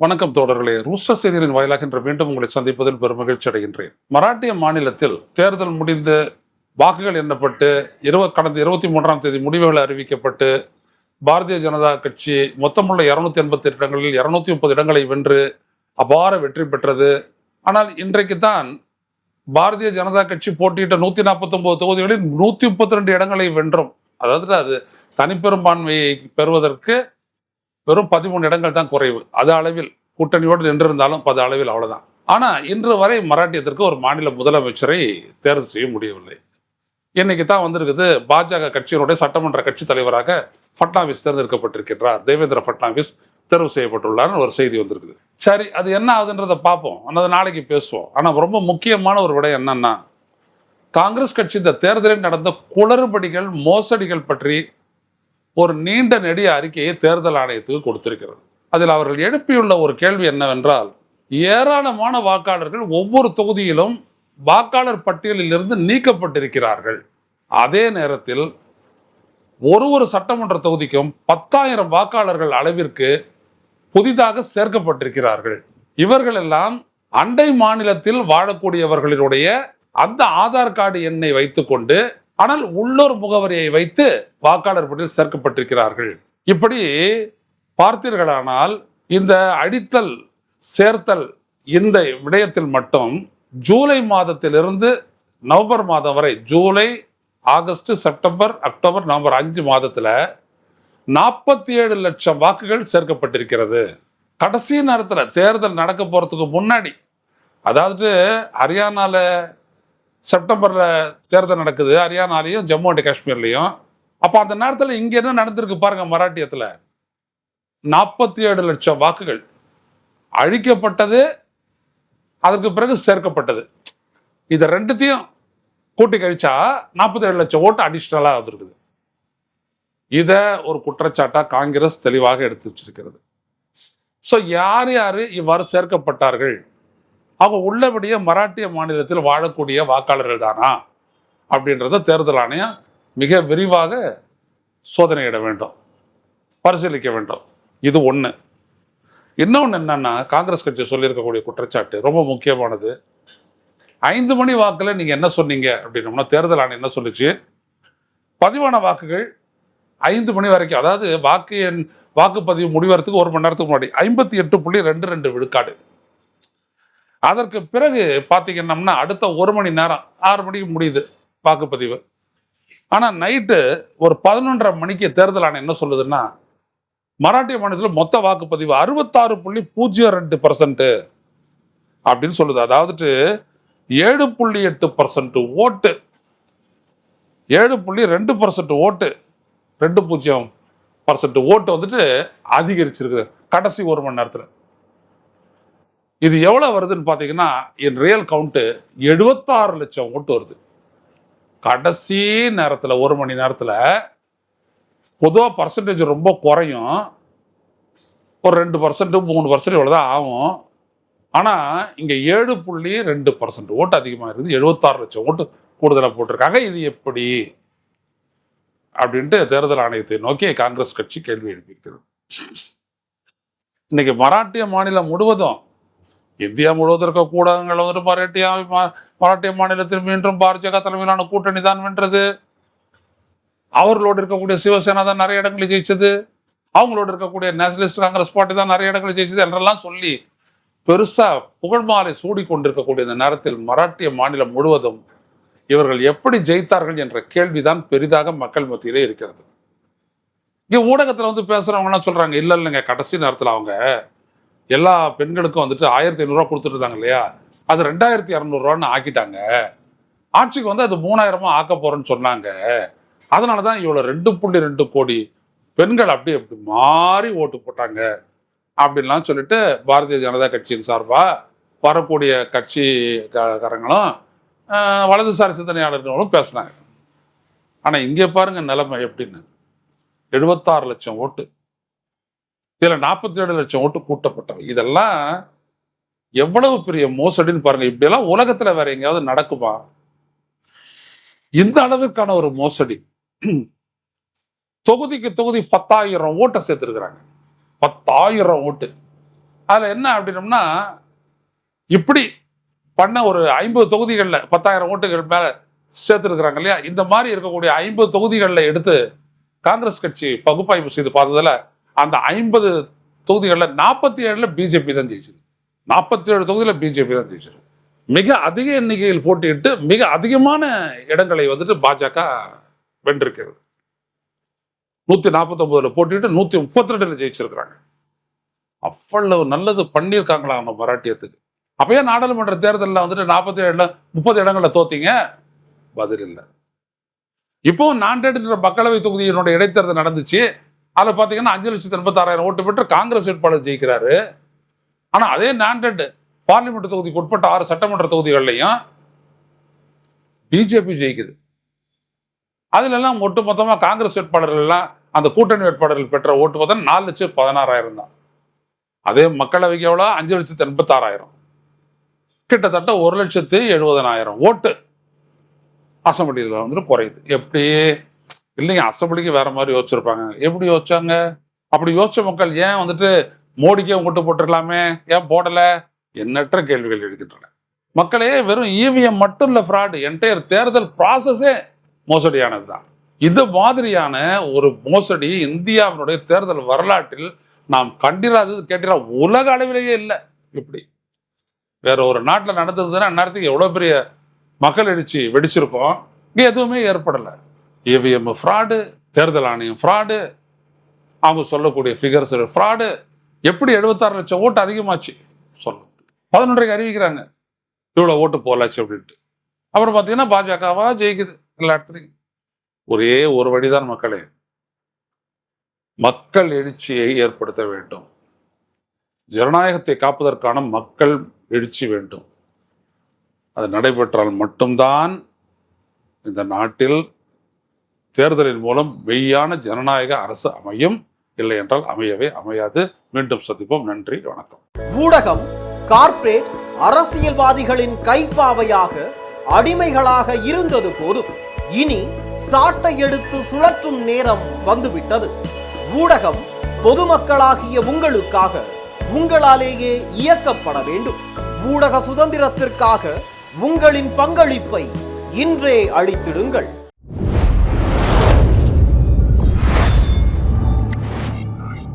வணக்கம் தோழர்களே. ரூஸ்டர் செய்திகளின் வாயிலாக இன்று மீண்டும் உங்களை சந்திப்பதில் பெரும் மகிழ்ச்சி அடைகின்றேன். மராட்டிய மாநிலத்தில் தேர்தல் முடிந்து வாக்குகள் எண்ணப்பட்டு கடந்த 23ஆம் தேதி முடிவுகள் அறிவிக்கப்பட்டு பாரதிய ஜனதா கட்சி மொத்தமுள்ள 288 இடங்களில் 230 இடங்களை வென்று அபார வெற்றி பெற்றது. ஆனால் இன்றைக்கு தான் பாரதிய ஜனதா கட்சி போட்டியிட்ட 149 தொகுதிகளில் 132 இடங்களை வென்றோம். அதாவது அது தனிப்பெரும்பான்மையை பெறுவதற்கு வெறும் 13 இடங்கள் தான் குறைவு. அது அளவில் கூட்டணியோடு நின்றிருந்தாலும் 10 அளவில் அவ்வளவுதான். ஆனா இன்று வரை மராட்டியத்திற்கு ஒரு மாநில முதலமைச்சரை தேர்வு செய்ய முடியவில்லை. இன்னைக்கு தான் வந்திருக்குது. பாஜக கட்சியினுடைய சட்டமன்ற கட்சி தலைவராக பட்னாவிஸ் தேர்ந்தெடுக்கப்பட்டிருக்கின்றார். தேவேந்திர பட்னாவிஸ் தேர்வு செய்யப்பட்டுள்ளார் ஒரு செய்தி வந்திருக்குது. சரி, அது என்ன ஆகுதுன்றதை பார்ப்போம். அது நாளைக்கு பேசுவோம். ஆனா ரொம்ப முக்கியமான ஒரு விடயம் என்னன்னா, காங்கிரஸ் கட்சி இந்த தேர்தலில் நடந்த குளறுபடிகள், மோசடிகள் பற்றி ஒரு நீண்ட நெடிய அறிக்கையை தேர்தல் ஆணையத்துக்கு கொடுத்திருக்கிறது. அதில் அவர்கள் எழுப்பியுள்ள ஒரு கேள்வி என்னவென்றால், ஏராளமான வாக்காளர்கள் ஒவ்வொரு தொகுதியிலும் வாக்காளர் பட்டியலில் இருந்து நீக்கப்பட்டிருக்கிறார்கள். அதே நேரத்தில் ஒரு சட்டமன்ற தொகுதிக்கும் 10,000 வாக்காளர்கள் அளவிற்கு புதிதாக சேர்க்கப்பட்டிருக்கிறார்கள். இவர்கள் எல்லாம் அண்டை மாநிலத்தில் வாழக்கூடியவர்களுடைய அந்த ஆதார் கார்டு எண்ணை வைத்துக்கொண்டு, ஆனால் உள்ளூர் முகவரியை வைத்து வாக்காளர் பட்டியலில் சேர்க்கப்பட்டிருக்கிறார்கள். இப்படி பார்த்தீர்களானால் இந்த அடித்தல் சேர்த்தல் இந்த விடயத்தில் மட்டும் ஜூலை மாதத்திலிருந்து நவம்பர் மாதம் வரை, July, August, September, October, November 5 மாதத்துல 47 லட்சம் வாக்குகள் சேர்க்கப்பட்டிருக்கிறது. கடைசி நேரத்தில் தேர்தல் நடக்க போறதுக்கு முன்னாடி, அதாவது ஹரியானால செப்டம்பர்ல தேர்தல் நடக்குது, ஹரியானாலையும் ஜம்மு அண்ட் காஷ்மீர்லையும். அப்ப அந்த நேரத்தில் இங்க என்ன நடந்திருக்கு பாருங்க. மராட்டியத்துல 47 லட்சம் வாக்குகள் அழிக்கப்பட்டது, அதற்கு பிறகு சேர்க்கப்பட்டது. இதை ரெண்டுத்தையும் கூட்டி கழிச்சா 47 லட்சம் ஓட்டு அடிஷனலா வந்திருக்குது. இத ஒரு குற்றச்சாட்டா காங்கிரஸ் தெளிவாக எடுத்து வச்சிருக்கிறது. ஸோ யார் யாரு இவ்வாறு சேர்க்கப்பட்டார்கள், அவங்க உள்ளபடியே மராட்டிய மாநிலத்தில் வாழக்கூடிய வாக்காளர்கள் தானா அப்படின்றத தேர்தல் ஆணையம் மிக விரிவாக சோதனையிட வேண்டும், பரிசீலிக்க வேண்டும். இது ஒன்று. இன்னொன்று என்னன்னா, காங்கிரஸ் கட்சி சொல்லியிருக்கக்கூடிய குற்றச்சாட்டு ரொம்ப முக்கியமானது. 5 மணி வாக்கில் நீங்க என்ன சொன்னீங்க அப்படின்னோம்னா, தேர்தல் ஆணையம் என்ன சொல்லிச்சு, பதிவான வாக்குகள் 5 மணி வரைக்கும், அதாவது வாக்குப்பதிவு முடிவறதுக்கு 1 மணி நேரத்துக்கு முன்னாடி 58.22 விழுக்காடு. அதற்கு பிறகு பார்த்தீங்கன்னா அடுத்த 1 மணி நேரம் 6 மணிக்கு முடியுது வாக்குப்பதிவு. ஆனால் நைட்டு ஒரு 11:30 மணிக்கு தேர்தல் ஆணையம் என்ன சொல்லுதுன்னா, மராட்டிய மாநிலத்தில் மொத்த வாக்குப்பதிவு 66.02% அப்படின்னு சொல்லுது. அதாவது 7.8% ஓட்டு, 7.2% ஓட்டு, 2.0% ஓட்டு வந்துட்டு அதிகரிச்சிருக்கு கடைசி 1 மணி நேரத்தில். இது எவ்வளவு வருதுன்னு பார்த்தீங்கன்னா, என் ரியல் கவுண்ட்டு 76 லட்சம் ஓட்டு வருது கடைசி நேரத்தில். 1 மணி நேரத்தில் பொதுவாக பர்சன்டேஜ் ரொம்ப குறையும், ஒரு 2%, 3% இவ்வளோதான் ஆகும். ஆனால் இங்கே 7.2% ஓட்டு அதிகமாக இருக்குது, 76 லட்சம் ஓட்டு கூடுதலாக போட்டிருக்காங்க. இது எப்படி அப்படின்ட்டு தேர்தல் ஆணையத்தை நோக்கி காங்கிரஸ் கட்சி கேள்வி எழுப்பியிருக்கிறது. இன்னைக்கு மராட்டிய மாநிலம் முழுவதும், இந்தியா முழுவதும் இருக்க ஊடகங்கள் வந்துட்டு மராட்டிய மாநிலத்தில் மீண்டும் பாஜக தலைமையிலான கூட்டணி தான் வென்றது, அவர்களோடு இருக்கக்கூடிய சிவசேனா தான் நிறைய இடங்களை ஜெயிச்சது, அவங்களோடு இருக்கக்கூடிய நேஷனலிஸ்ட் காங்கிரஸ் பார்ட்டி தான் நிறைய இடங்களை ஜெயிச்சது என்றெல்லாம் சொல்லி பெருசா புகழ் மாலை சூடி கொண்டிருக்கக்கூடிய இந்த நேரத்தில் மராட்டிய மாநிலம் முழுவதும் இவர்கள் எப்படி ஜெயித்தார்கள் என்ற கேள்விதான் பெரிதாக மக்கள் மத்தியிலே இருக்கிறது. இங்க ஊடகத்துல வந்து பேசுறவங்க எல்லாம் சொல்றாங்க, இல்லைங்க கடைசி நேரத்தில் அவங்க எல்லா பெண்களுக்கும் வந்துட்டு 1,500 கொடுத்துட்டு இருந்தாங்க இல்லையா, அது 2,200 ஆக்கிட்டாங்க, ஆட்சிக்கு வந்து அது 3,000 ஆக்க போறேன்னு சொன்னாங்க, அதனாலதான் இவ்வளவு 2.2 கோடி பெண்கள் அப்படி மாறி ஓட்டு போட்டாங்க அப்படின்லாம் சொல்லிட்டு பாரதிய ஜனதா கட்சியின் சார்பா வரக்கூடிய கட்சிக்காரங்களும் வலதுசாரி சிந்தனையாளர்களும் பேசினாங்க. ஆனா இங்கே பாருங்க நிலைமை எப்படின்னு. 76 லட்சம் ஓட்டு, இதுல 47 லட்சம் ஓட்டு கூட்டப்பட்டவை. இதெல்லாம் எவ்வளவு பெரிய மோசடின்னு பாருங்க. இப்படியெல்லாம் உலகத்துல வேற எங்கேயாவது நடக்குமா? இந்த அளவுக்கான ஒரு மோசடி. தொகுதிக்கு தொகுதி 10,000 ஓட்டை சேர்த்திருக்கிறாங்க. 10,000 ஓட்டு. அதுல என்ன அப்படின்னம்னா, இப்படி பண்ண ஒரு 50 தொகுதிகளில் 10,000 ஓட்டுகள் மேல சேர்த்துருக்கிறாங்க இல்லையா, இந்த மாதிரி இருக்கக்கூடிய 50 தொகுதிகளில் எடுத்து காங்கிரஸ் கட்சி பகுப்பாய்வு செய்து பார்த்ததுல அந்த 50 தொகுதிகளில் 47 பிஜேபி தான் ஜெயிச்சது. 47 தொகுதியில் பிஜேபி தான் ஜெயிச்சது. மிக அதிக எண்ணிக்கையில் போட்டியிட்டு மிக அதிகமான இடங்களை வந்துட்டு பாஜக வென்றிருக்கிறது. 149 போட்டிட்டு 132 ஜெயிச்சிருக்கிறாங்க. அவ்வளவு நல்லது பண்ணியிருக்காங்களா அவங்க மராட்டியத்துக்கு. அப்பயே நாடாளுமன்ற தேர்தலில் வந்துட்டு 47 30 இடங்கள்ல தோத்தீங்க, பதில் இல்லை. இப்போ நான்டெட்ன்ற மக்களவை தொகுதியினுடைய இடைத்தேர்தல் நடந்துச்சு. அதில் பார்த்தீங்கன்னா 5,86,000 ஓட்டு பெற்று காங்கிரஸ் வேட்பாளர் ஜெயிக்கிறாரு. ஆனா அதே நான்டெட் பார்லிமெண்ட் தொகுதிக்கு உட்பட்ட 6 சட்டமன்ற தொகுதிகள்லையும் பிஜேபி ஜெயிக்குது. அதுல எல்லாம் ஒட்டு மொத்தமா காங்கிரஸ் வேட்பாளர்கள் எல்லாம் அந்த கூட்டணி வேட்பாளர்கள் பெற்ற ஓட்டு பார்த்தா 4,16,000 தான். அதே மக்களவைக்கு எவ்வளோ 5,86,000, கிட்டத்தட்ட 1,70,70,000 ஓட்டு அசம்பிளியில் வந்துட்டு குறையுது. எப்படி இல்லைங்க, அசம்பிளிக்கு வேற மாதிரி யோசிச்சிருப்பாங்க. எப்படி யோசிச்சாங்க? அப்படி யோசிச்ச மக்கள் ஏன் வந்துட்டு மோடிக்கே ஓட்டு போட்டிருக்கலாமே, ஏன் போடல? எண்ணற்ற கேள்விகள் எழுக்கின்றன. மக்களே, வெறும் இவிஎம் மட்டும் இல்ல ஃப்ராடு, என்டையர் தேர்தல் ப்ராசஸே மோசடியானது தான். இது மாதிரியான ஒரு மோசடி இந்தியாவினுடைய தேர்தல் வரலாற்றில் நாம் கண்டிராதது கேட்டிரா உலக அளவிலேயே இல்லை. இப்படி வேற ஒரு நாட்டில் நடந்ததுன்னா அந்நேரத்துக்கு எவ்வளவு பெரிய மக்கள் எழுச்சி வெடிச்சிருக்கோம். இங்கே எதுவுமே ஏற்படலை. இவிஎம் ஃப்ராடு, தேர்தல் ஆணையம் ஃப்ராடு, அவங்க சொல்லக்கூடிய ஃபிகர்ஸ் ஃப்ராடு. எப்படி 76 லட்சம் ஓட்டு அதிகமாச்சு சொல்ல 11:30 அறிவிக்கிறாங்க இவ்வளோ ஓட்டு போலாச்சு அப்படின்ட்டு. அப்புறம் பார்த்தீங்கன்னா பாஜகவா ஜெயிக்குது எல்லா இடத்துலையும். ஒரே ஒரு வழிதான் மக்களே, மக்கள் எழுச்சியை ஏற்படுத்த வேண்டும். ஜனநாயகத்தை காப்பதற்கான மக்கள் எழுச்சி வேண்டும். அது நடைபெற்றால் மட்டும்தான் இந்த நாட்டில் தேர்தலின் மூலம் மெய்யான ஜனநாயக அரசு அமையும். இல்லை என்றால் அமையவே அமையாது. மீண்டும் சந்திப்போம். நன்றி, வணக்கம். ஊடகம் கார்ப்பரேட் அரசியல்வாதிகளின் கைப்பாவையாக அடிமைகளாக இருந்தது போதும். இனி சாட்டை எடுத்து சுழற்றும் நேரம் வந்துவிட்டது. ஊடகம் பொதுமக்களாகிய உங்களுக்காக, உங்களாலேயே இயக்கப்பட வேண்டும். ஊடக சுதந்திரத்திற்காக உங்களின் பங்களிப்பை இன்றே அளித்திடுங்கள்.